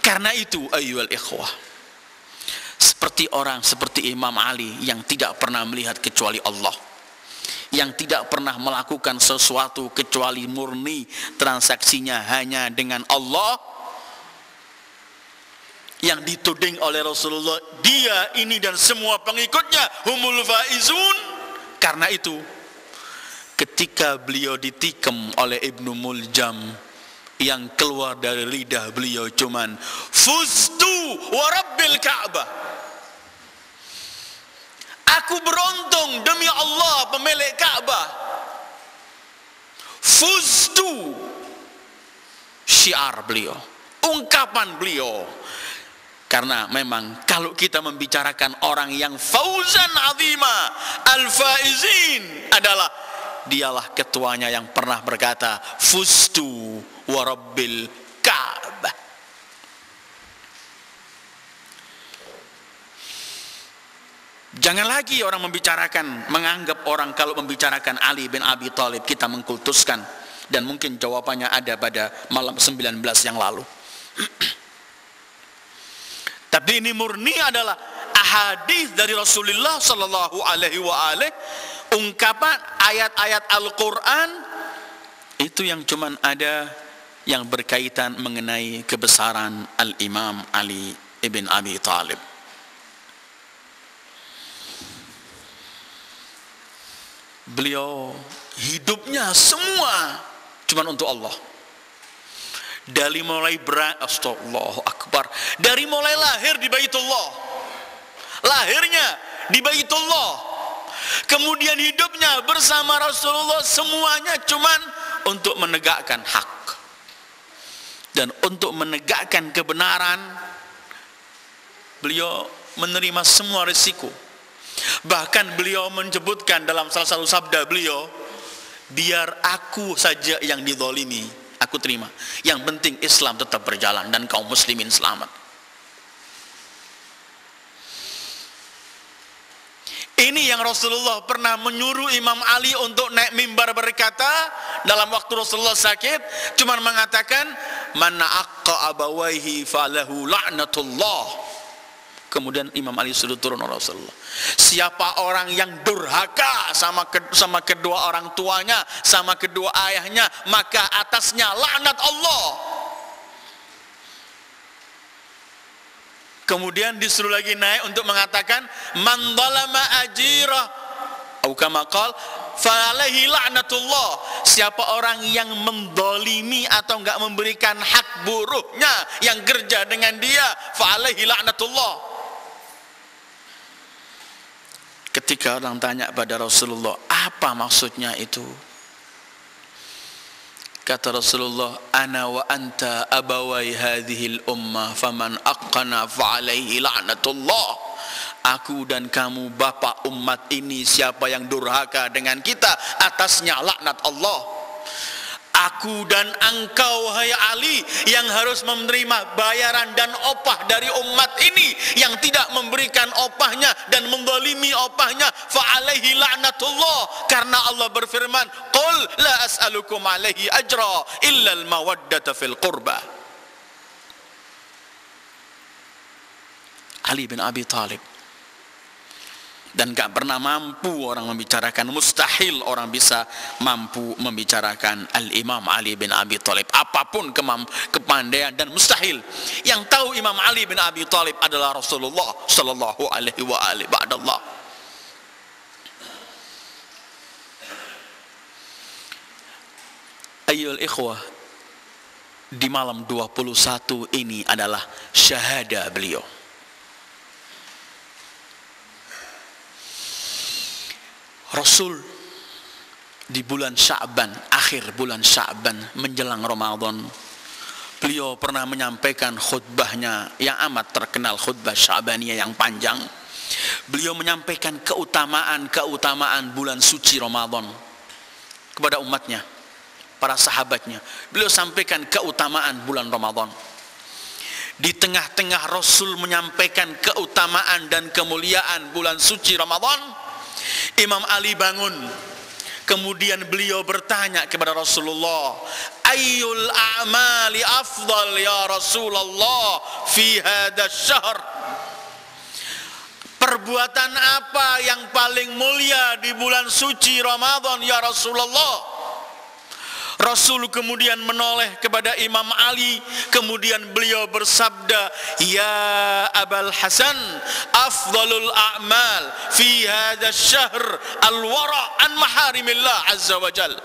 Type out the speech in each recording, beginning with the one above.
Karena itu ayyuhal ikhwah, seperti Imam Ali yang tidak pernah melihat kecuali Allah, yang tidak pernah melakukan sesuatu kecuali murni transaksinya hanya dengan Allah, yang dituding oleh Rasulullah, dia ini dan semua pengikutnya humul faizun. Karena itu ketika beliau ditikam oleh Ibnu Muljam, yang keluar dari lidah beliau cuman fuztu wa rabbil Ka'bah, aku beruntung demi Allah pemilik Ka'bah. Fuztu, syiar beliau, ungkapan beliau. Karena memang kalau kita membicarakan orang yang fauzan azima, al-faizin adalah dialah ketuanya yang pernah berkata fuztu wa rabbil Ka'bah. Jangan lagi orang menganggap orang kalau membicarakan Ali bin Abi Thalib kita mengkultuskan, dan mungkin jawabannya ada pada malam 19 yang lalu. Tapi ini murni adalah ahadits dari Rasulullah sallallahu alaihi wa alihi, ungkapan ayat-ayat Al-Qur'an itu yang cuman ada yang berkaitan mengenai kebesaran Al-Imam Ali ibn Abi Thalib. Beliau hidupnya semua cuman untuk Allah. Dari mulai Allahu Akbar, dari mulai lahir di Baitullah, lahirnya di Baitullah, kemudian hidupnya bersama Rasulullah, semuanya cuman untuk menegakkan hak dan untuk menegakkan kebenaran. Beliau menerima semua risiko. Bahkan beliau menyebutkan dalam salah satu sabda beliau, biar aku saja yang dizalimi, aku terima, yang penting Islam tetap berjalan dan kaum muslimin selamat. Ini yang Rasulullah pernah menyuruh Imam Ali untuk naik mimbar berkata dalam waktu Rasulullah sakit, cuman mengatakan man aqqa abawaihi falahu la'natullah. Kemudian Imam Ali sudah turun oleh Rasulullah, siapa orang yang durhaka sama kedua orang tuanya, sama kedua ayahnya, maka atasnya laknat Allah. Kemudian disuruh lagi naik untuk mengatakan man zalama ajirah atau kama qala fa alaihi laknatullah, siapa orang yang mendolimi atau enggak memberikan hak buruhnya yang kerja dengan dia, fa alaihi laknatullah. Ketika orang tanya pada Rasulullah, apa maksudnya itu? Kata Rasulullah, ana wa anta abawai hadhil ummah faman aqana fa alaihi la'natullah. Aku dan kamu bapak umat ini, siapa yang durhaka dengan kita, atasnya laknat Allah. Aku dan engkau hai Ali yang harus menerima bayaran dan opah dari umat ini yang tidak memberikan opahnya dan menzalimi opahnya, fa alaihi la'natullah. Karena Allah berfirman, qul la as'alukum alaihi ajra illa al mawaddata fil qurba. Ali bin Abi Thalib, dan gak pernah mampu orang membicarakan, mustahil orang bisa mampu membicarakan Al-Imam Ali bin Abi Thalib, apapun kepandaian, dan mustahil. Yang tahu Imam Ali bin Abi Thalib adalah Rasulullah sallallahu alaihi wa alihi ba'dallah. Ayyuhal ikhwah, di malam 21 ini adalah syahada beliau. Rasul di bulan Sya'ban, akhir bulan Sya'ban menjelang Ramadan, beliau pernah menyampaikan khutbahnya yang amat terkenal, khutbah Sya'baniyah yang panjang. Beliau menyampaikan keutamaan bulan suci Ramadan kepada umatnya, para sahabatnya. Beliau sampaikan keutamaan bulan Ramadan. Di tengah-tengah Rasul menyampaikan keutamaan dan kemuliaan bulan suci Ramadan, Imam Ali bangun Kemudian beliau bertanya kepada Rasulullah, ayyul a'mali afdal ya Rasulullah fi hadzal syahr? Perbuatan apa yang paling mulia di bulan suci Ramadan ya Rasulullah? Rasul kemudian menoleh kepada Imam Ali, kemudian beliau bersabda, ya Abul Hasan, afdalul a'mal fi hadzal syahr al-wara' an maharimillah azza wa jalla.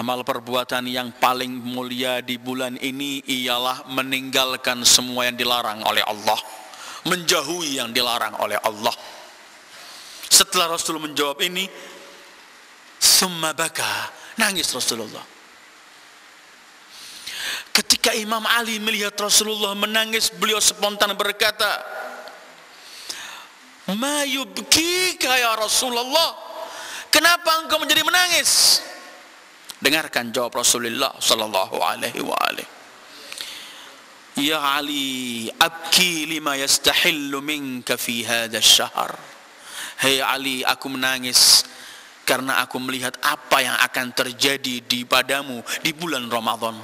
Amal perbuatan yang paling mulia di bulan ini ialah meninggalkan semua yang dilarang oleh Allah, menjauhi yang dilarang oleh Allah. Setelah Rasul menjawab ini, summa baka, nangis Rasulullah. Ketika Imam Ali melihat Rasulullah menangis, beliau spontan berkata, ma yubkika ya Rasulullah, kenapa engkau menjadi menangis? Dengarkan jawab Rasulullah sallallahu alaihi wa alihi. Ya Ali, abki lima yastahillu minka fi hadzal syahr. Hei Ali, aku menangis karena aku melihat apa yang akan terjadi di padamu di bulan Ramadan.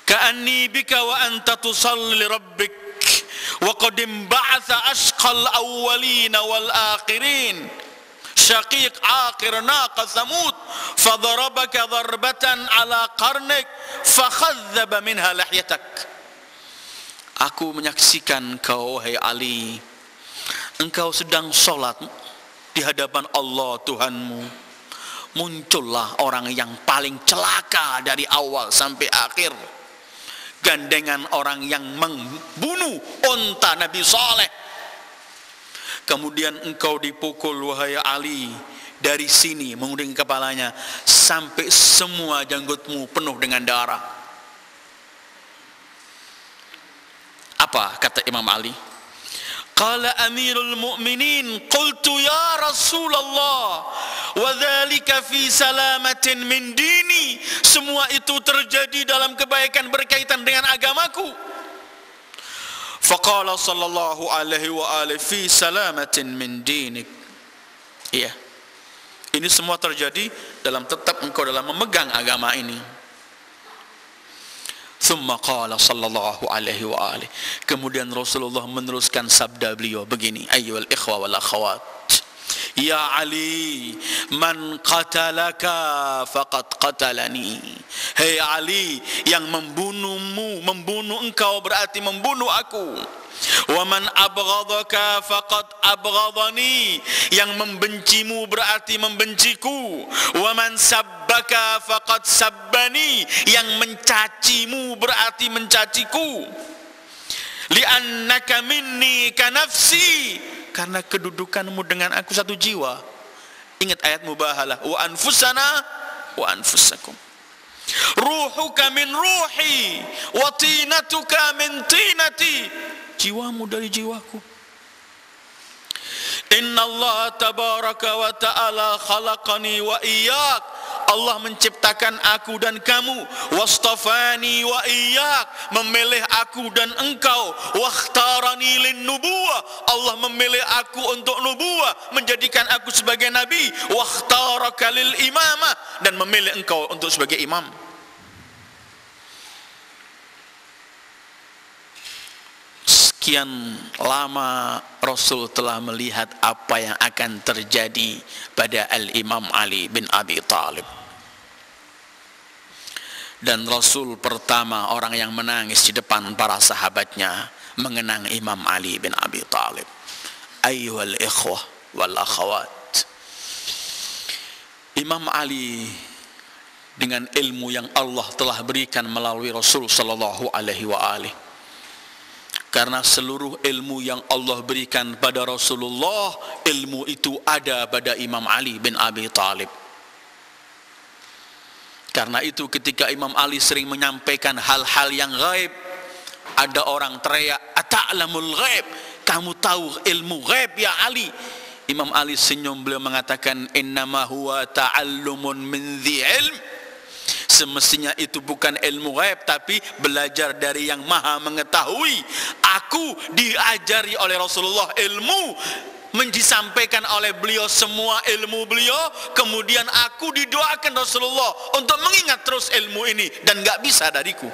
Ka'anni bika wa anta tusalli li rabbik wa qad ba'atha ashqal awwalin wal akhirin syaqiq akhir naqa thamud fadarabaka darbatan ala qarnik fakhadzaba minha lahyatak. Aku menyaksikan kau, hai Ali, engkau sedang sholat di hadapan Allah Tuhanmu. Muncullah orang yang paling celaka dari awal sampai akhir, gandengan orang yang membunuh unta Nabi Saleh. Kemudian engkau dipukul, wahai Ali, dari sini mengunding kepalanya sampai semua janggutmu penuh dengan darah. Apa kata Imam Ali? Qala Amirul Mu'minin, qultu ya Rasulullah, wa dzalika fi salamatin min dini. Semua itu terjadi dalam kebaikan berkaitan dengan agamaku. Faqala sallallahu alaihi wa alihi fi salamatin min dinik. Iya, ini semua terjadi dalam tetap engkau dalam memegang agama ini. Thumma qala sallallahu alaihi wa alihi. Kemudian Rasulullah meneruskan sabda beliau begini, ayyuhal ikhwa wal akhawat, ya Ali, man qatalaka faqad qatalani. Hei Ali, yang membunuhmu, membunuh engkau berarti membunuh aku. Wa man abghadaka faqad abghadani, yang membencimu berarti membenciku. Wa man sabbaka faqad sabbani, yang mencacimu berarti mencaciku. Li'annaka minni ka nafsi, karena kedudukanmu dengan aku satu jiwa. Ingat ayat mubahalah, wa anfusana wa anfusakum. Ruhuka min ruhi wa tinatuka min tinati, jiwamu dari jiwaku. Inna Allah tabaraka wa ta'ala khalaqani wa iyyak, Allah menciptakan aku dan kamu. Wastafani wa iyyak, memilih aku dan engkau. Wakhtarani lin nubuwah, Allah memilih aku untuk nubuwah, menjadikan aku sebagai nabi. Wakhtaraka lil imamah, dan memilih engkau untuk sebagai imam. Sekian lama Rasul telah melihat apa yang akan terjadi pada Al-Imam Ali bin Abi Thalib. Dan Rasul pertama orang yang menangis di depan para sahabatnya mengenang Imam Ali bin Abi Thalib. Ayyuhal ikhwah wal akhawat, Imam Ali dengan ilmu yang Allah telah berikan melalui Rasul sallallahu alaihi wa alihi, karena seluruh ilmu yang Allah berikan pada Rasulullah, ilmu itu ada pada Imam Ali bin Abi Thalib. Karena itu ketika Imam Ali sering menyampaikan hal-hal yang gaib, ada orang teriak, ata'lamul ghaib, kamu tahu ilmu gaib ya Ali? Imam Ali senyum, beliau mengatakan, innama huwa ta'allumun min dhi ilm, semestinya itu bukan ilmu ghaib, tapi belajar dari yang maha mengetahui. Aku diajari oleh Rasulullah ilmu, disampaikan oleh beliau semua ilmu beliau, kemudian aku didoakan Rasulullah untuk mengingat terus ilmu ini, dan gak bisa dariku.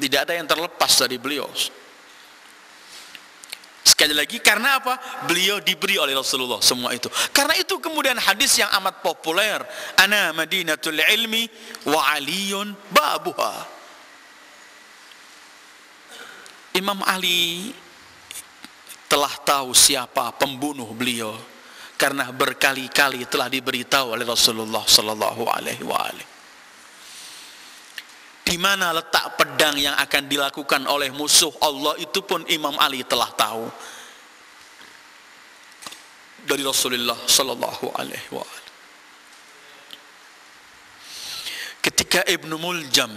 Tidak ada yang terlepas dari beliau. Sekali lagi, karena apa? Beliau diberi oleh Rasulullah semua itu. Karena itu kemudian hadis yang amat populer, ana madinatul ilmi wa aliyun babuha. Imam Ali telah tahu siapa pembunuh beliau, karena berkali-kali telah diberitahu oleh Rasulullah sallallahu alaihi wasallam. Di mana letak pedang yang akan dilakukan oleh musuh Allah itu pun Imam Ali telah tahu dari Rasulullah sallallahu alaihi wasallam. Ketika Ibnu Muljam,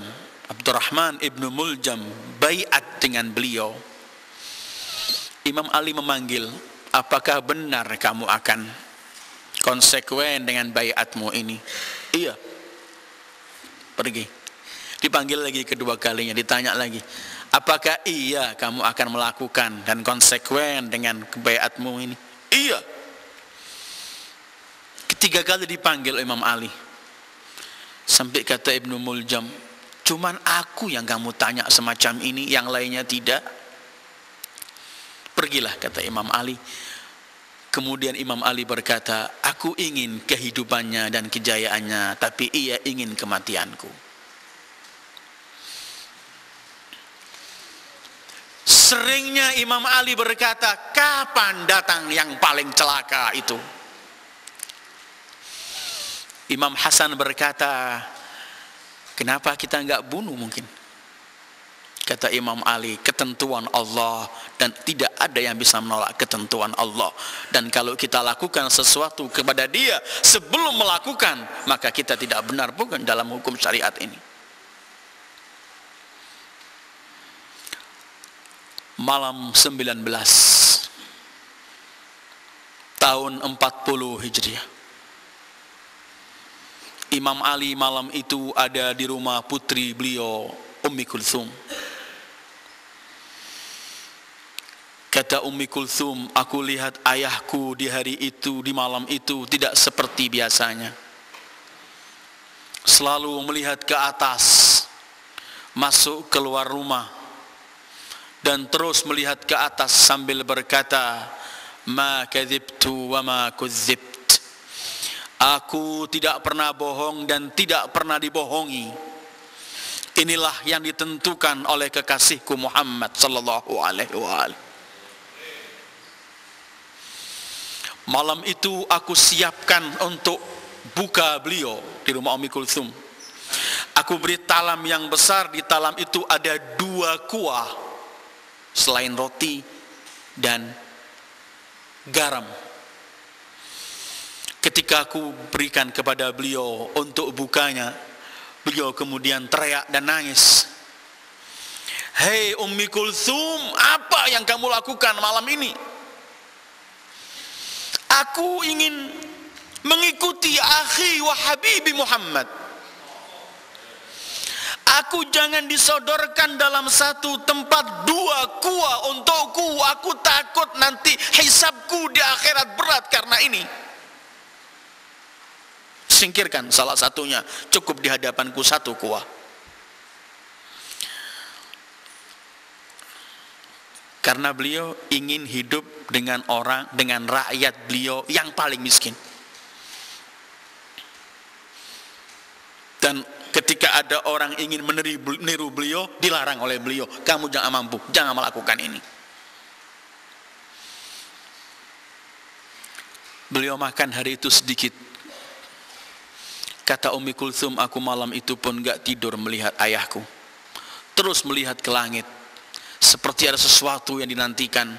Abdurrahman Ibnu Muljam baiat dengan beliau, Imam Ali memanggil, apakah benar kamu akan konsekuen dengan baiatmu ini? Iya. Pergi. Dipanggil lagi kedua kalinya, ditanya lagi, apakah iya kamu akan melakukan dan konsekuen dengan baiatmu ini? Iya. Ketiga kali dipanggil Imam Ali, sampai kata Ibnu Muljam, cuman aku yang kamu tanya semacam ini, yang lainnya tidak. Pergilah, kata Imam Ali. Kemudian Imam Ali berkata, aku ingin kehidupannya dan kejayaannya, tapi ia ingin kematianku. Seringnya Imam Ali berkata, kapan datang yang paling celaka itu? Imam Hasan berkata, kenapa kita enggak bunuh mungkin? Kata Imam Ali, ketentuan Allah, dan tidak ada yang bisa menolak ketentuan Allah. Dan kalau kita lakukan sesuatu kepada dia sebelum melakukan, maka kita tidak benar bukan dalam hukum syariat ini. Malam 19 tahun 40 Hijriah, Imam Ali malam itu ada di rumah putri beliau, Ummi Kulthum. Kata Ummi Kulthum, aku lihat ayahku di hari itu, di malam itu tidak seperti biasanya. Selalu melihat ke atas, masuk keluar rumah, dan terus melihat ke atas sambil berkata, ma kadzibtu wa ma kudzibt. Aku tidak pernah bohong dan tidak pernah dibohongi. Inilah yang ditentukan oleh kekasihku Muhammad sallallahu alaihi wasallam. Malam itu aku siapkan untuk buka beliau di rumah Ummi Kulthum. Aku beri talam yang besar, di talam itu ada 2 kuah selain roti dan garam. Ketika aku berikan kepada beliau untuk bukanya, beliau kemudian teriak dan nangis. Hei Ummi Kulthum, apa yang kamu lakukan malam ini? Aku ingin mengikuti akhi wa habibi Muhammad. Aku jangan disodorkan dalam satu tempat 2 kuah untukku. Aku takut nanti hisabku di akhirat berat karena ini. Singkirkan salah satunya, cukup di hadapanku 1 kuah. Karena beliau ingin hidup dengan orang, dengan rakyat beliau yang paling miskin. Dan ketika ada orang ingin meniru beliau, dilarang oleh beliau, kamu jangan mampu, jangan melakukan ini. Beliau makan hari itu sedikit. Kata Ummi Kulthum, aku malam itu pun gak tidur melihat ayahku. Terus melihat ke langit, seperti ada sesuatu yang dinantikan.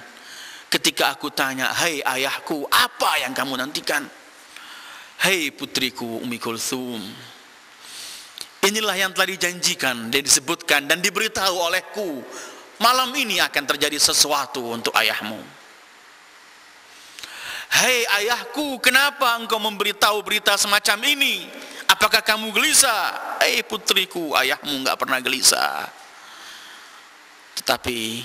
Ketika aku tanya, hai ayahku, apa yang kamu nantikan? Hai putriku Ummi Kulthum, inilah yang telah dijanjikan dan disebutkan dan diberitahu olehku. Malam ini akan terjadi sesuatu untuk ayahmu. Hai ayahku, kenapa engkau memberitahu berita semacam ini? Apakah kamu gelisah? Putriku, ayahmu enggak pernah gelisah. Tetapi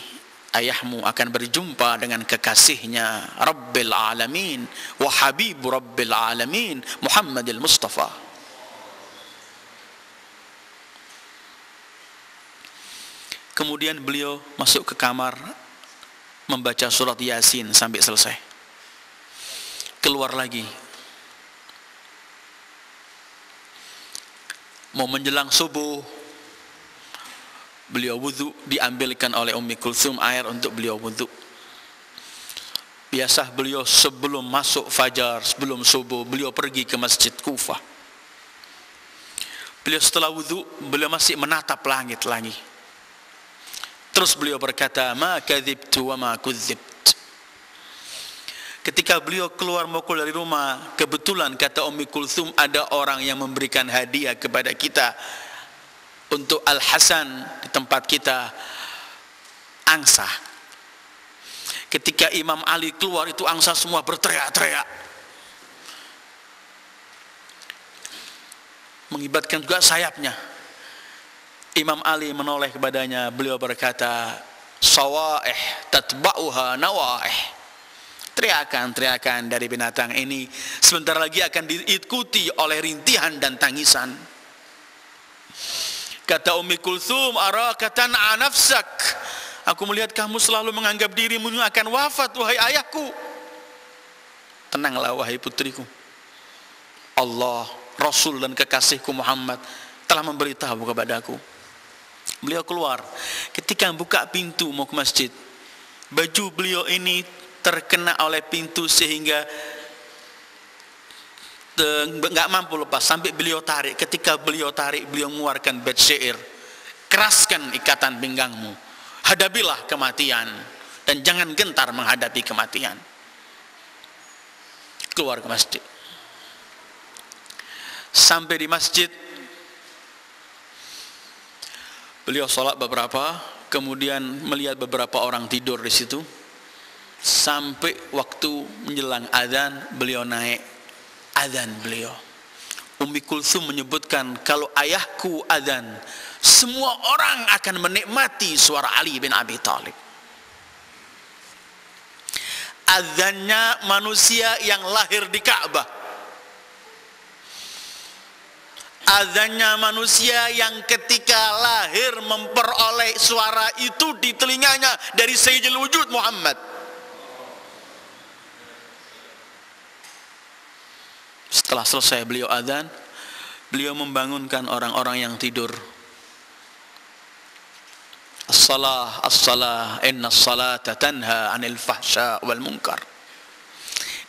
ayahmu akan berjumpa dengan kekasihnya Rabbil Alamin wa Habibu Rabbil Alamin Muhammadil Mustafa. Kemudian beliau masuk ke kamar, membaca surat Yasin sampai selesai. Keluar lagi. Mau menjelang subuh, beliau wudhu, diambilkan oleh Ummi Kulthum air untuk beliau wudhu. Biasa beliau sebelum masuk fajar, sebelum subuh, beliau pergi ke Masjid Kufah. Beliau setelah wudhu, beliau masih menatap langit lagi. Terus beliau berkata, ma kadzibtu wa ma kudzibt. Ketika beliau keluar dari rumah, kebetulan kata Ummi Kulthum, ada orang yang memberikan hadiah kepada kita untuk Al-Hasan di tempat kita, angsa. Ketika Imam Ali keluar, itu angsa semua berteriak-teriak, mengibatkan juga sayapnya. Imam Ali menoleh kepadanya, beliau berkata, sawaih tatba'uha nawaih. Teriakan-teriakan dari binatang ini sebentar lagi akan diikuti oleh rintihan dan tangisan. Kata Ummi Kulthum, araka tan'a nafsak. Aku melihat kamu selalu menganggap dirimu akan wafat, wahai ayahku. Tenanglah wahai putriku. Allah, Rasul dan kekasihku Muhammad telah memberitahu kepadaku. Beliau keluar. Ketika buka pintu mau ke masjid, baju beliau ini terkena oleh pintu sehingga enggak mampu lepas, sampai beliau tarik. Ketika beliau tarik, beliau mengeluarkan bait syair, keraskan ikatan pinggangmu, hadapilah kematian dan jangan gentar menghadapi kematian. Keluar ke masjid. Sampai di masjid, beliau sholat beberapa, kemudian melihat beberapa orang tidur di situ. Sampai waktu menjelang azan, beliau naik azan beliau. Ummi Kulthum menyebutkan, kalau ayahku azan, semua orang akan menikmati suara Ali bin Abi Thalib. Azannya manusia yang lahir di Ka'bah, azannya manusia yang ketika lahir memperoleh suara itu di telinganya dari Sayyidul Wujud Muhammad. Setelah selesai beliau adzan, beliau membangunkan orang-orang yang tidur. As-salah, as-salah, inna as-salata tanha 'anil fahsya wal munkar.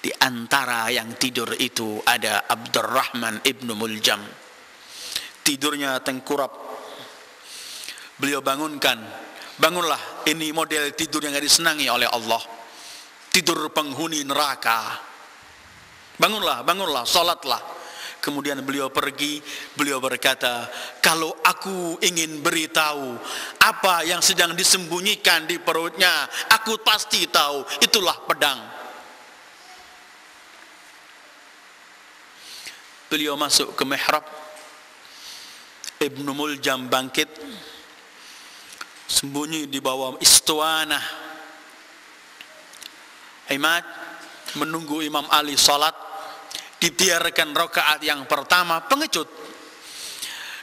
Di antara yang tidur itu ada Abdurrahman ibnu Muljam. Tidurnya tengkurap. Beliau bangunkan, bangunlah, ini model tidur yang disenangi oleh Allah. Tidur penghuni neraka. Bangunlah, bangunlah, salatlah. Kemudian beliau pergi, beliau berkata, kalau aku ingin beritahu apa yang sedang disembunyikan di perutnya, aku pasti tahu, itulah pedang. Beliau masuk ke mihrab, Ibnu Muljam bangkit, sembunyi di bawah istuanah Imad, menunggu Imam Ali salat. Dibiarkan rakaat yang pertama pengecut,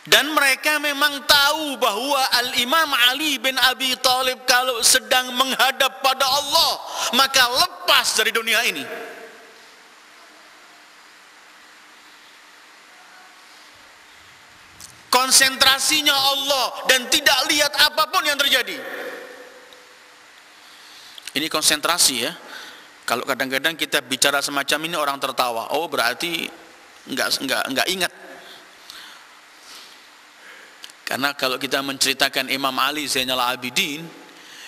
dan mereka memang tahu bahwa Al-Imam Ali bin Abi Thalib kalau sedang menghadap pada Allah maka lepas dari dunia ini. Konsentrasinya Allah dan tidak lihat apapun yang terjadi. Ini konsentrasi ya. Kalau kadang-kadang kita bicara semacam ini orang tertawa, oh berarti enggak ingat. Karena kalau kita menceritakan Imam Ali Zainal Abidin,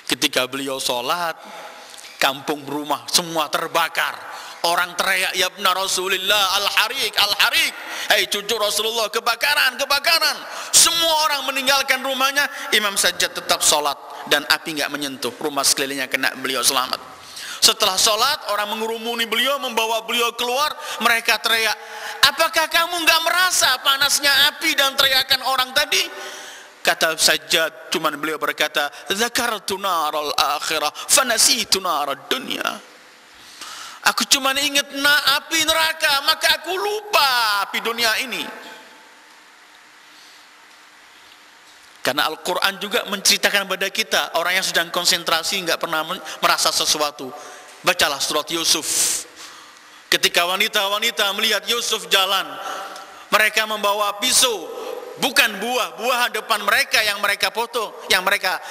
ketika beliau sholat, kampung rumah semua terbakar. Orang teriak, ya ibna Rasulullah, al-harik, al-harik. Hai cucu Rasulullah, kebakaran, kebakaran. Semua orang meninggalkan rumahnya, Imam Sajjad tetap sholat dan api enggak menyentuh, rumah sekelilingnya kena, beliau selamat. Setelah sholat, orang mengurumuni beliau, membawa beliau keluar. Mereka teriak, apakah kamu nggak merasa panasnya api dan teriakan orang tadi? Kata Sajjad, cuman beliau berkata, Zakartu naral akhirah, fanasitu narad dunya. Aku cuma ingat api neraka, maka aku lupa api dunia ini. Karena Al-Quran juga menceritakan kepada kita, orang yang sedang konsentrasi nggak pernah merasa sesuatu. Bacalah surat Yusuf. Ketika wanita-wanita melihat Yusuf jalan, mereka membawa pisau, bukan buah depan mereka yang mereka foto,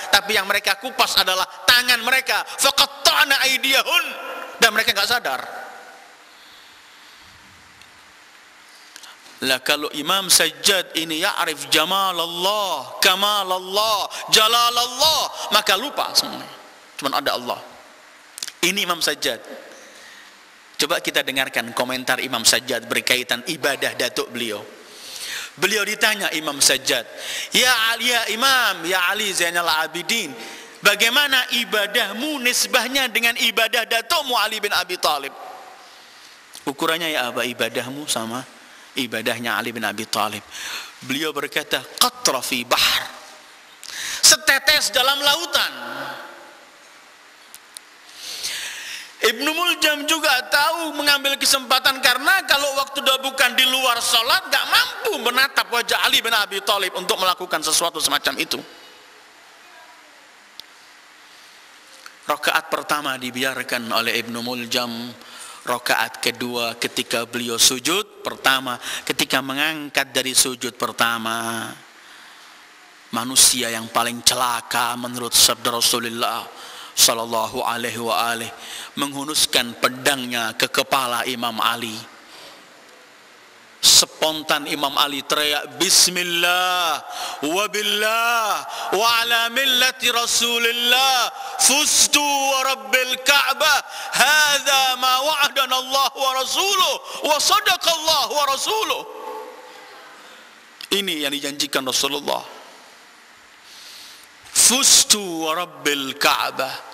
tapi yang mereka kupas adalah tangan mereka. Faqatta'na aydiyahun, dan mereka nggak sadar. Lah kalau Imam Sajjad ini ya'rif jamal Allah, kamal Allah, jalal Allah, maka lupa semuanya. Cuman ada Allah. Ini Imam Sajjad. Coba kita dengarkan komentar Imam Sajjad berkaitan ibadah datuk beliau. Beliau ditanya Imam Sajjad, ya Imam, ya Ali Zainal Abidin, bagaimana ibadahmu nisbahnya dengan ibadah datukmu Ali bin Abi Thalib? Ukurannya ya apa ibadahmu sama ibadahnya Ali bin Abi Thalib? Beliau berkata, qatra fi bahr, setetes dalam lautan. Ibnu Muljam juga tahu mengambil kesempatan, karena kalau waktu dah bukan di luar sholat gak mampu menatap wajah Ali bin Abi Thalib untuk melakukan sesuatu semacam itu. Rakaat pertama dibiarkan oleh Ibnu Muljam. Rakaat kedua ketika beliau sujud pertama, ketika mengangkat dari sujud pertama, manusia yang paling celaka menurut sabda Rasulullah sallallahu alaihi wa alihi menghunuskan pedangnya ke kepala Imam Ali. Spontan Imam Ali teriak, Bismillah wa billah wa ala millati Rasulillah fustu wa rabbil Ka'bah hadza ma wa'adana Allah wa rasuluh wa sadaqa Allah wa rasuluh. Ini yang dijanjikan Rasulullah. Fustu wa rabbil Ka'bah.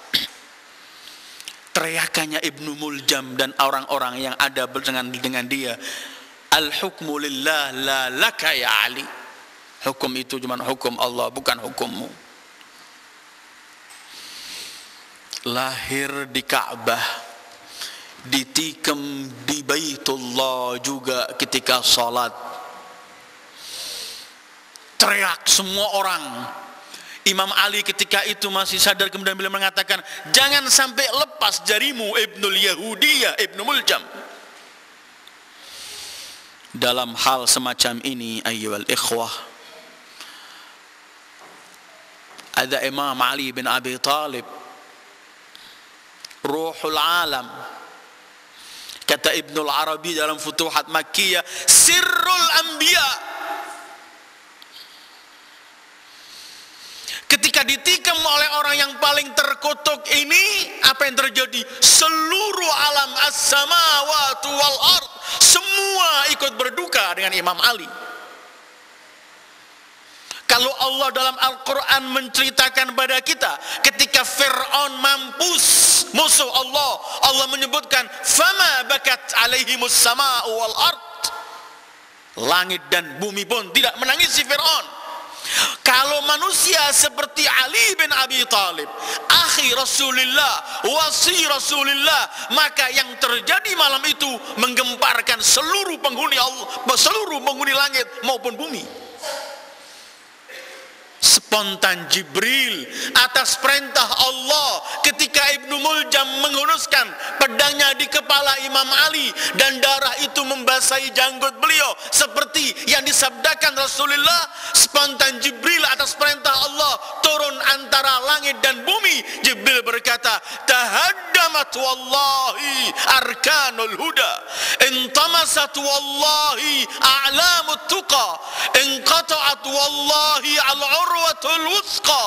Teriakannya Ibnu Muljam dan orang-orang yang ada dengan dia, al-hukmu lillah la laka ya Ali. Hukum itu cuma hukum Allah, bukan hukummu. Lahir di Ka'bah, ditikam di Baitullah juga ketika salat. Teriak semua orang. Imam Ali ketika itu masih sadar, kemudian beliau mengatakan, jangan sampai lepas jarimu Ibnul Yahudiyah, Ibnu Muljam. Dalam hal semacam ini ayyuhal ikhwah, ada Imam Ali bin Abi Thalib, ruhul alam. Kata Ibnul Arabi dalam Futuhat Makkiyah, sirrul anbiya. Ketika ditikam oleh orang yang paling terkutuk ini, apa yang terjadi? Seluruh alam as-samawati wal ard semua ikut berduka dengan Imam Ali. Kalau Allah dalam Al-Quran menceritakan pada kita ketika Fir'aun mampus musuh Allah, Allah menyebutkan fama bakat alaihimus sama'u wal ard, langit dan bumi pun tidak menangisi Fir'aun. Kalau manusia seperti Ali bin Abi Thalib, akhi Rasulullah, wasi Rasulullah, maka yang terjadi malam itu menggemparkan seluruh penghuni Allah, seluruh penghuni langit maupun bumi. Spontan Jibril atas perintah Allah ketika Ibnu Muljam menghunuskan pedangnya di kepala Imam Ali dan darah itu membasahi janggut beliau seperti yang disabdakan Rasulullah, spontan Jibril atas perintah Allah turun antara langit dan bumi. Jibril berkata, tahaddamat wallahi arkanul huda, intamasat wallahi a'lamut tuqa, inqata'at wallahi al-urwatul wuthqa,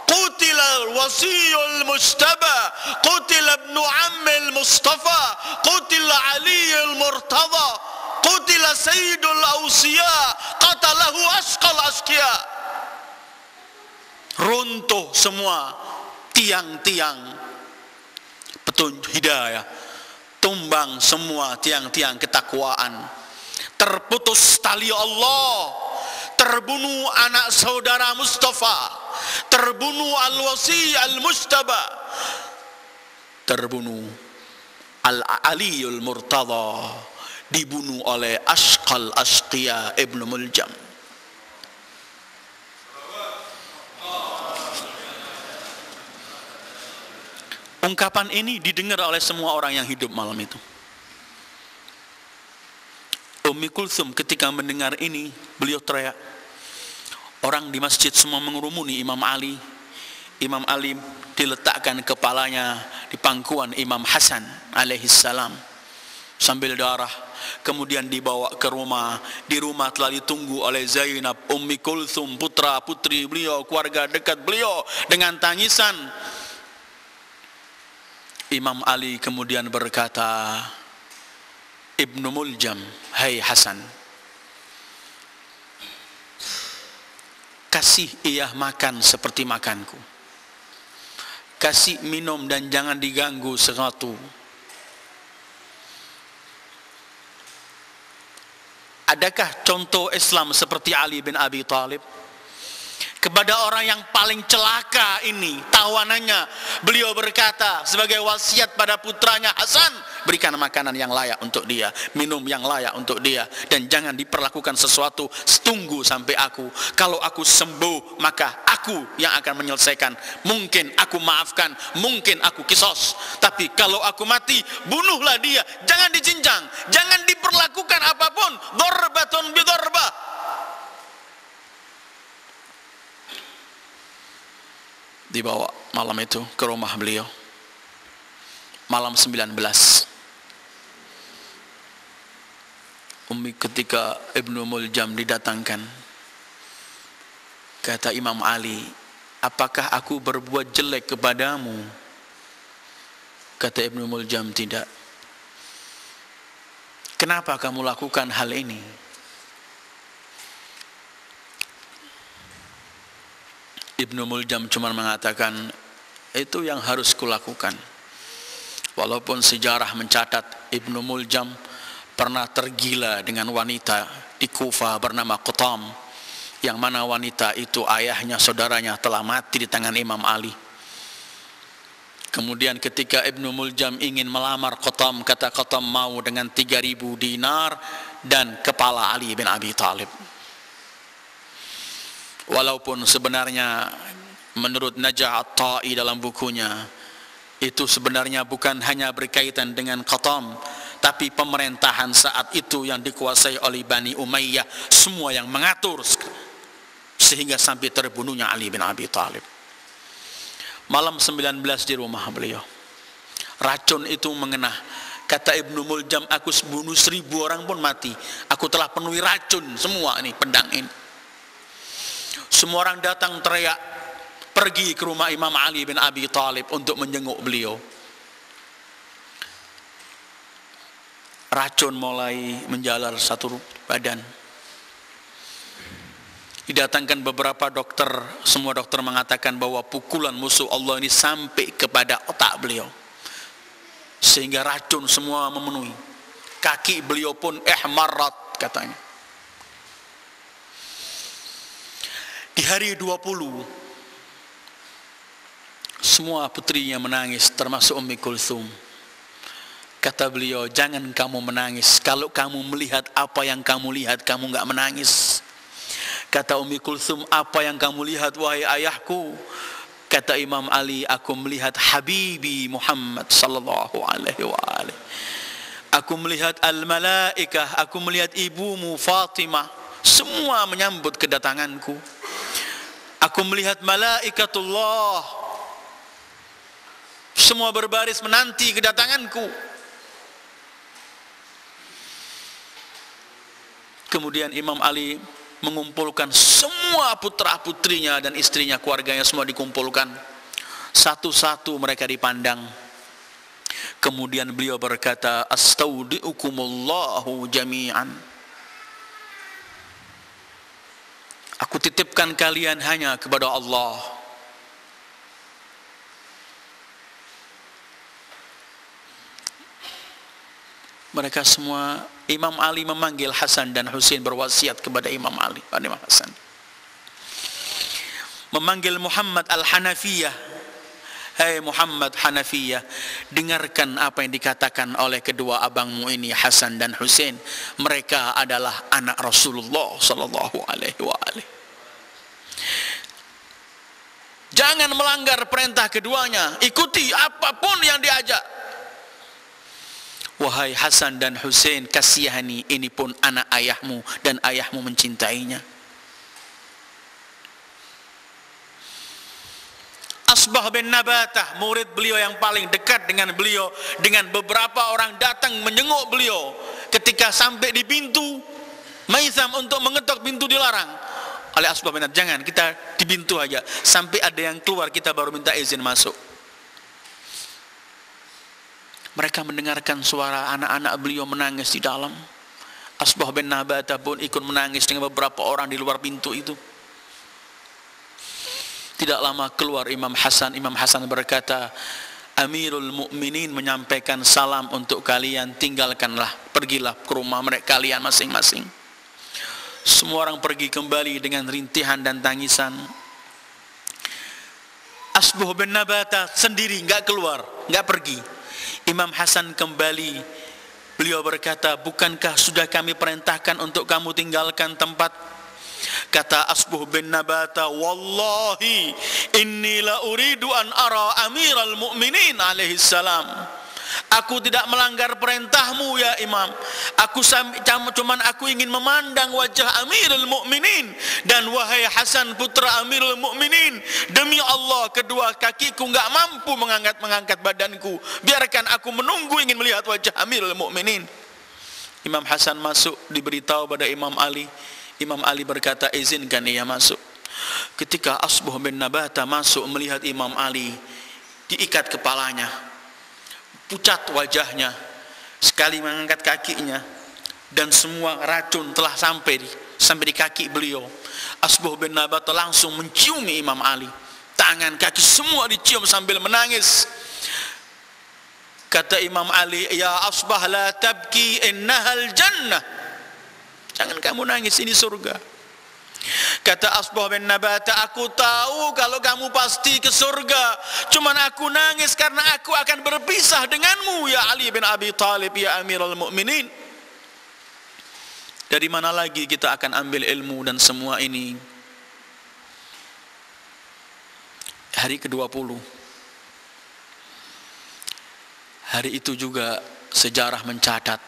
qutila al-wasiyul mujtaba, qutila ibnu ammil mustafa, qutila aliyul murtada, qutila sayyidul awsiya, qatalahu asqal asqiya. Runtuh semua tiang-tiang hidayah, tumbang semua tiang-tiang ketakwaan, terputus tali Allah, terbunuh anak saudara Mustafa, terbunuh al-wasi al-mustaba, terbunuh al-aliyul murtada, dibunuh oleh Ashqal Ashqiya Ibnu Muljam. Ungkapan ini didengar oleh semua orang yang hidup malam itu. Ummi Kulthum ketika mendengar ini, beliau teriak. Orang di masjid semua mengerumuni Imam Ali. Imam Ali diletakkan kepalanya di pangkuan Imam Hasan alaihissalam sambil darah. Kemudian dibawa ke rumah. Di rumah telah ditunggu oleh Zainab, Ummi Kulthum, putra putri beliau, keluarga dekat beliau dengan tangisan. Imam Ali kemudian berkata, Ibnu Muljam, hai Hasan, kasih ia makan seperti makanku, kasih minum dan jangan diganggu sesuatu. Adakah contoh Islam seperti Ali bin Abi Thalib? Kepada orang yang paling celaka ini, tawanannya, beliau berkata sebagai wasiat pada putranya Hasan, berikan makanan yang layak untuk dia, minum yang layak untuk dia, dan jangan diperlakukan sesuatu, tunggu sampai aku. Kalau aku sembuh, maka aku yang akan menyelesaikan. Mungkin aku maafkan, mungkin aku kisos, tapi kalau aku mati, bunuhlah dia, jangan dicincang, jangan diperlakukan apapun. Darbatun bidarbah. Dibawa malam itu ke rumah beliau, malam 19. Ketika Ibnu Muljam didatangkan, kata Imam Ali, apakah aku berbuat jelek kepadamu? Kata Ibnu Muljam, tidak. Kenapa kamu lakukan hal ini? Ibnu Muljam cuma mengatakan, itu yang harus kulakukan. Walaupun sejarah mencatat Ibnu Muljam pernah tergila dengan wanita di Kufah bernama Qutam, yang mana wanita itu ayahnya, saudaranya telah mati di tangan Imam Ali. Kemudian ketika Ibnu Muljam ingin melamar Qutam, kata Qutam mau dengan 3.000 dinar dan kepala Ali bin Abi Thalib. Walaupun sebenarnya menurut Najah At-Tai dalam bukunya, itu sebenarnya bukan hanya berkaitan dengan Qatam, tapi pemerintahan saat itu yang dikuasai oleh Bani Umayyah, semua yang mengatur sehingga sampai terbunuhnya Ali bin Abi Thalib. Malam 19 di rumah beliau, racun itu mengenah. Kata Ibnu Muljam, aku bunuh 1.000 orang pun mati, aku telah penuhi racun semua ini pedang ini. Semua orang datang teriak, pergi ke rumah Imam Ali bin Abi Thalib untuk menjenguk beliau. Racun mulai menjalar satu badan. Didatangkan beberapa dokter, semua dokter mengatakan bahwa pukulan musuh Allah ini sampai kepada otak beliau, sehingga racun semua memenuhi. Kaki beliau pun ihmarat katanya. Di hari 20, semua putrinya menangis, termasuk Ummi Kulthum. Kata beliau, jangan kamu menangis. Kalau kamu melihat apa yang kamu lihat, kamu enggak menangis. Kata Ummi Kulthum, apa yang kamu lihat wahai ayahku? Kata Imam Ali, aku melihat Habibi Muhammad sallallahu alaihi wa alihi. Aku melihat al-malaikah, aku melihat ibumu Fatimah, semua menyambut kedatanganku. Aku melihat malaikatullah, semua berbaris menanti kedatanganku. Kemudian Imam Ali mengumpulkan semua putra-putrinya dan istrinya, keluarganya semua dikumpulkan. Satu-satu mereka dipandang. Kemudian beliau berkata, astaudiukumullahu jami'an. Aku titipkan kalian hanya kepada Allah. Mereka semua, Imam Ali memanggil Hasan dan Husain, berwasiat kepada Imam Ali, Imam Hasan. Memanggil Muhammad Al-Hanafiyah, hai Muhammad Hanafiyah, dengarkan apa yang dikatakan oleh kedua abangmu ini, Hasan dan Husain. Mereka adalah anak Rasulullah sallallahu alaihi wasallam. Jangan melanggar perintah keduanya, ikuti apapun yang diajak. Wahai Hasan dan Husain, kasihani, ini pun anak ayahmu dan ayahmu mencintainya. Asbah bin Nabatah, murid beliau yang paling dekat dengan beliau, dengan beberapa orang datang menjenguk beliau. Ketika sampai di pintu, Maitham untuk mengetok pintu dilarang oleh Asbah bin Nabatah. Jangan, kita di pintu aja, sampai ada yang keluar kita baru minta izin masuk. Mereka mendengarkan suara anak-anak beliau menangis di dalam. Asbah bin Nabatah pun ikut menangis dengan beberapa orang di luar pintu itu. Tidak lama keluar Imam Hasan. Imam Hasan berkata, Amirul Mukminin menyampaikan salam untuk kalian, tinggalkanlah, pergilah ke rumah mereka kalian masing-masing. Semua orang pergi kembali dengan rintihan dan tangisan. Asbah bin Nabatah sendiri, enggak keluar, enggak pergi. Imam Hasan kembali, beliau berkata, bukankah sudah kami perintahkan untuk kamu tinggalkan tempat? Kata Asbah bin Nabatah, wallahi inni la uridu an ara amiral mu'minin alaihi salam. Aku tidak melanggar perintahmu ya Imam. Cuman aku ingin memandang wajah Amirul Mukminin. Dan wahai Hasan putra Amirul Mukminin, demi Allah kedua kakiku enggak mampu mengangkat badanku. Biarkan aku menunggu, ingin melihat wajah Amirul Mukminin. Imam Hasan masuk, diberitahu pada Imam Ali. Imam Ali berkata, izinkan ia masuk. Ketika Asbah bin Nabatah masuk melihat Imam Ali, diikat kepalanya, pucat wajahnya, sekali mengangkat kakinya, dan semua racun telah sampai di kaki beliau. Asbah bin Nabatah langsung menciumi Imam Ali, tangan kaki semua dicium sambil menangis. Kata Imam Ali, ya Asbah la tabki innahal jannah. Jangan kamu nangis, ini surga. Kata Asbah bin Nabatah, aku tahu kalau kamu pasti ke surga, cuman aku nangis karena aku akan berpisah denganmu ya Ali bin Abi Thalib ya Amirul Mukminin. Dari mana lagi kita akan ambil ilmu dan semua ini? Hari ke-20. Hari itu juga sejarah mencatat,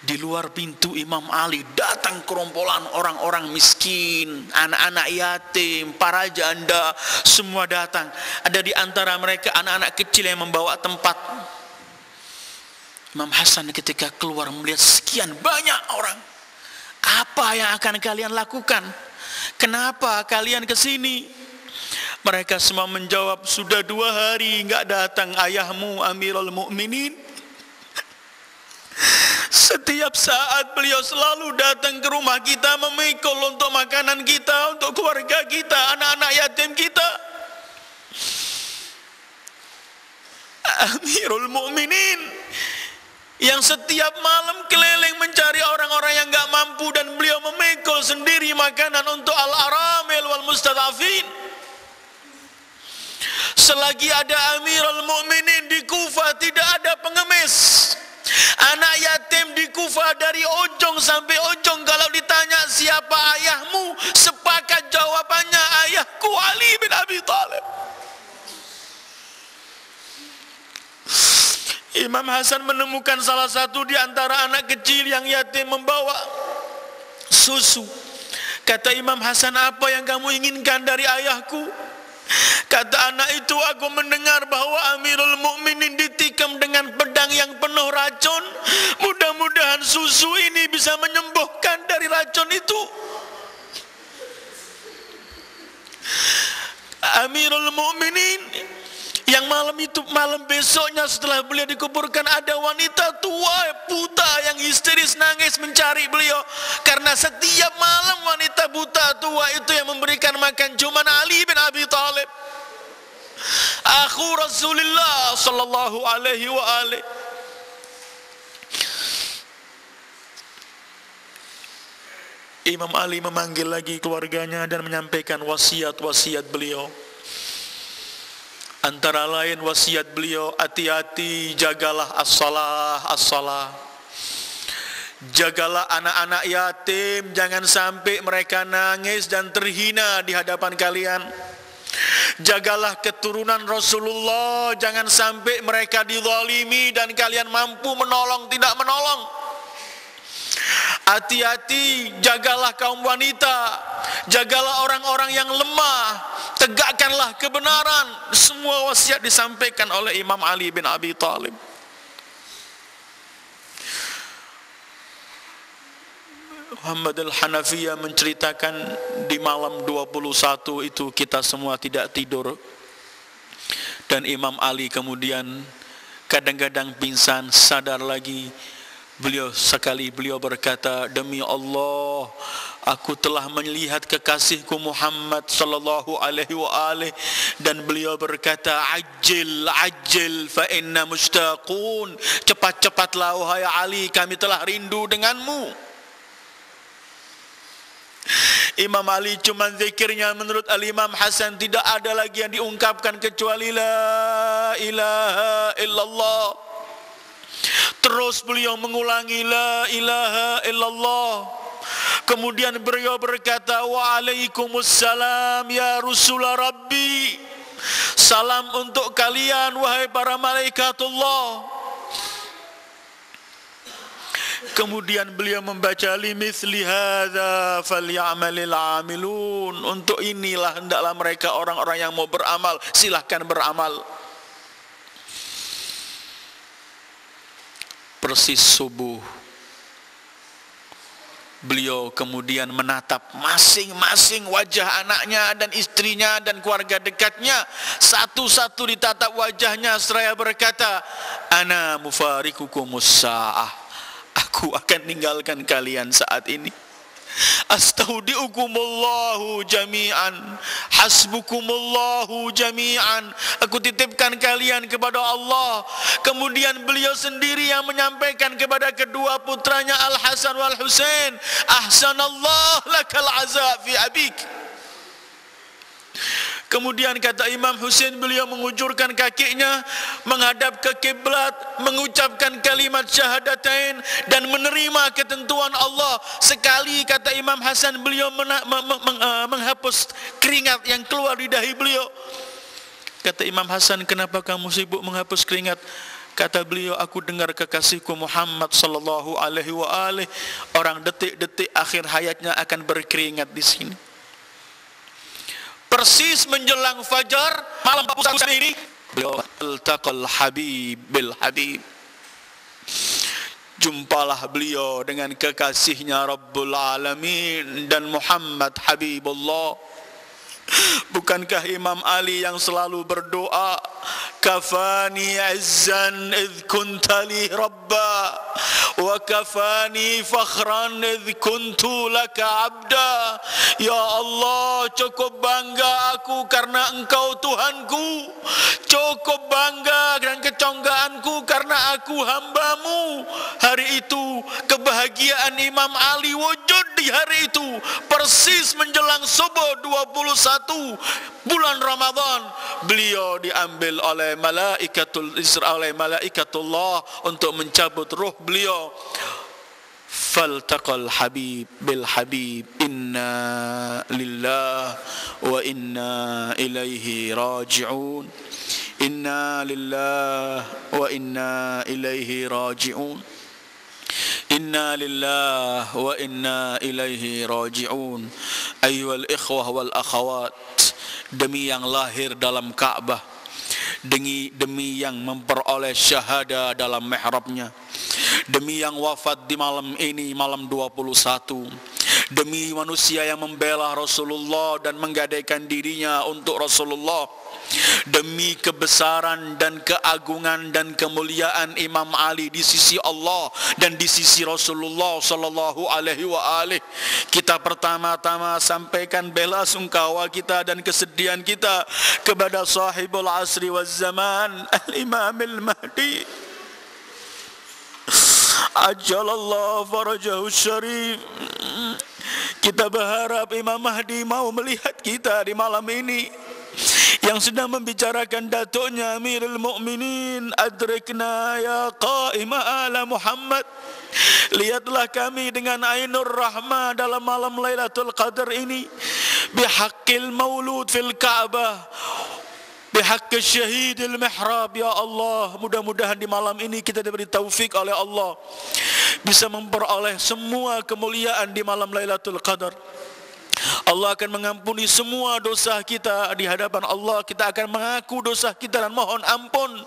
di luar pintu Imam Ali datang kerombolan orang-orang miskin, anak-anak yatim, para janda, semua datang. Ada di antara mereka anak-anak kecil yang membawa tempat. Imam Hasan ketika keluar melihat sekian banyak orang, apa yang akan kalian lakukan? Kenapa kalian ke sini? Mereka semua menjawab, sudah 2 hari enggak datang ayahmu Amirul Mukminin. Setiap saat beliau selalu datang ke rumah kita, memikul untuk makanan kita, untuk keluarga kita, anak-anak yatim kita. Amirul Mukminin yang setiap malam keliling mencari orang-orang yang enggak mampu, dan beliau memikul sendiri makanan untuk al-aramil wal mustadafin. Selagi ada Amirul Mukminin di Kufah, tidak ada pengemis. Anak yatim di Kufah dari ujung sampai ujung, kalau ditanya siapa ayahmu, sepakat jawabannya ayahku Ali bin Abi Thalib. Imam Hasan menemukan salah satu di antara anak kecil yang yatim membawa susu. Kata Imam Hasan, apa yang kamu inginkan dari ayahku? Kata anak itu, aku mendengar bahwa Amirul Mukminin ditikam dengan pedang yang penuh racun. Mudah-mudahan susu ini bisa menyembuhkan dari racun itu. Amirul Mukminin yang malam besoknya setelah beliau dikuburkan, ada wanita tua buta yang histeris nangis mencari beliau, karena setiap malam wanita buta tua itu yang memberikan makan cuman Ali bin Abi Thalib, akhu Rasulullah sallallahu alaihi wa alihi. Imam Ali memanggil lagi keluarganya dan menyampaikan wasiat-wasiat beliau. Antara lain wasiat beliau, hati-hati, jagalah as-salah, as-salah. Jagalah anak-anak yatim, jangan sampai mereka nangis dan terhina di hadapan kalian. Jagalah keturunan Rasulullah, jangan sampai mereka dizalimi dan kalian mampu menolong, tidak menolong. Hati-hati, jagalah kaum wanita, jagalah orang-orang yang lemah, tegakkanlah kebenaran. Semua wasiat disampaikan oleh Imam Ali bin Abi Thalib. Muhammad al-Hanafiyah menceritakan di malam 21 itu kita semua tidak tidur. Dan Imam Ali kemudian kadang-kadang pingsan, sadar lagi. Beliau berkata, demi Allah, aku telah melihat kekasihku Muhammad sallallahu alaihi wa alihi, dan beliau berkata, ajil fa inna mushtaqun, cepat-cepatlah wahai Ali, kami telah rindu denganmu. Imam Ali cuma zikirnya menurut Al-Imam Hasan tidak ada lagi yang diungkapkan kecuali la ilaha illallah. Terus beliau mengulangi la ilaha illallah. Kemudian beliau berkata, waalaikumsalam ya Rasulullah Rabbi, salam untuk kalian wahai para malaikatullah. Kemudian beliau membaca limithli hadza falyamalil amilun, untuk inilah hendaklah mereka orang-orang yang mau beramal, silahkan beramal. Persis subuh, beliau kemudian menatap masing-masing wajah anaknya dan istrinya dan keluarga dekatnya. Satu-satu ditatap wajahnya seraya berkata, ana mufarikukumus sa'ah, aku akan tinggalkan kalian saat ini. Astaudiukumullahu jami'an, hasbukumullahu jami'an, aku titipkan kalian kepada Allah. Kemudian beliau sendiri yang menyampaikan kepada kedua putranya Al-Hasan wal Husain, ahsanallah lakal azab fi abik. Kemudian kata Imam Husain, beliau mengujurkan kakinya menghadap ke kiblat, mengucapkan kalimat syahadatain dan menerima ketentuan Allah. Sekali kata Imam Hasan, beliau menghapus keringat yang keluar di dahi beliau. Kata Imam Hasan, kenapa kamu sibuk menghapus keringat? Kata beliau, aku dengar kekasihku Muhammad sallallahu alaihi wa alihi, orang detik-detik akhir hayatnya akan berkeringat di sini. Persis menjelang fajar malam 41 ini, beliau altaqal habib bil habib. Jumpalah beliau dengan kekasihnya Rabbul Alamin dan Muhammad Habibullah. Bukankah Imam Ali yang selalu berdoa, kafani izzan idh kunta li rabba wa kafani fakhran idh kuntu laka abda. Ya Allah, cukup bangga aku karena engkau Tuhanku, cukup bangga dan keconggaanku karena aku hambamu. Hari itu kebahagiaan Imam Ali wujud di hari itu, persis menjelang subuh 21 bulan Ramadan. Beliau diambil oleh malaikatul Isra, oleh malaikatullah untuk mencabut ruh beliau. Faltaqal habib bil habib, inna lillah wa inna ilaihi raji'un, inna lillah wa inna ilaihi raji'un, inna lillah wa inna ilaihi raji'un. Ayyuhal ikhwah wal akhawat, demi yang lahir dalam Ka'bah, demi yang memperoleh syahada dalam mihrabnya, demi yang wafat di malam ini, malam 21, demi manusia yang membela Rasulullah dan menggadaikan dirinya untuk Rasulullah, demi kebesaran dan keagungan dan kemuliaan Imam Ali di sisi Allah dan di sisi Rasulullah sallallahu alaihi wa alihi, kita pertama-tama sampaikan bela sungkawa kita dan kesedihan kita kepada sahibul asri waz zaman, al-Imam al-Mahdi ajalallahu farajahu syarif. Kita berharap Imam Mahdi mau melihat kita di malam ini yang sedang membicarakan datuknya Amirul Mukminin, adrikna ya qaima ala Muhammad. Lihatlah kami dengan ainur rahmah dalam malam Lailatul Qadar ini, bihaqqil maulud fil Ka'bah, bihaqqil syahidil mihrab. Ya Allah, mudah-mudahan di malam ini kita diberi taufik oleh Allah bisa memperoleh semua kemuliaan di malam Lailatul Qadar. Allah akan mengampuni semua dosa kita di hadapan Allah. Kita akan mengaku dosa kita dan mohon ampun.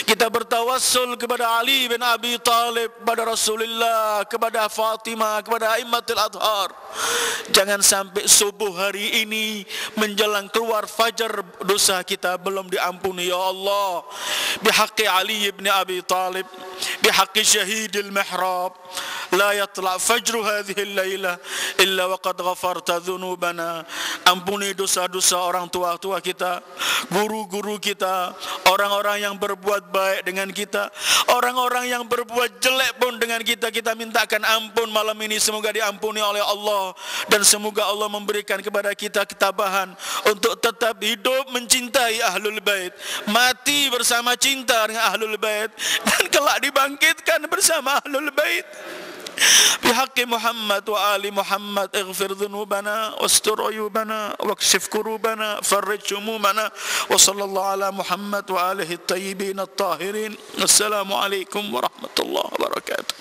Kita bertawassul kepada Ali bin Abi Talib, kepada Rasulullah, kepada Fatimah, kepada A'immatul Adhar. Jangan sampai subuh hari ini menjelang keluar fajar dosa kita belum diampuni. Ya Allah, bihaqqi Ali bin Abi Talib, bihaqqi syahidil mihrab, la yatla' fajru hadhihi al-lailah illa waqad ghafarta dhunubana. Ampuni dosa-dosa orang tua-tua kita, guru-guru kita, orang-orang yang berbuat baik dengan kita, orang-orang yang berbuat jelek pun dengan kita. Kita mintakan ampun malam ini, semoga diampuni oleh Allah, dan semoga Allah memberikan kepada kita ketabahan untuk tetap hidup mencintai Ahlul Bait, mati bersama cinta dengan Ahlul Bait, dan kelak dibangkitkan bersama Ahlul Bait. بحق محمد وآل محمد اغفر ذنوبنا واستر عيوبنا واكشف كروبنا فرج همومنا وصلى الله على محمد وآله الطيبين الطاهرين. السلام عليكم ورحمة الله وبركاته.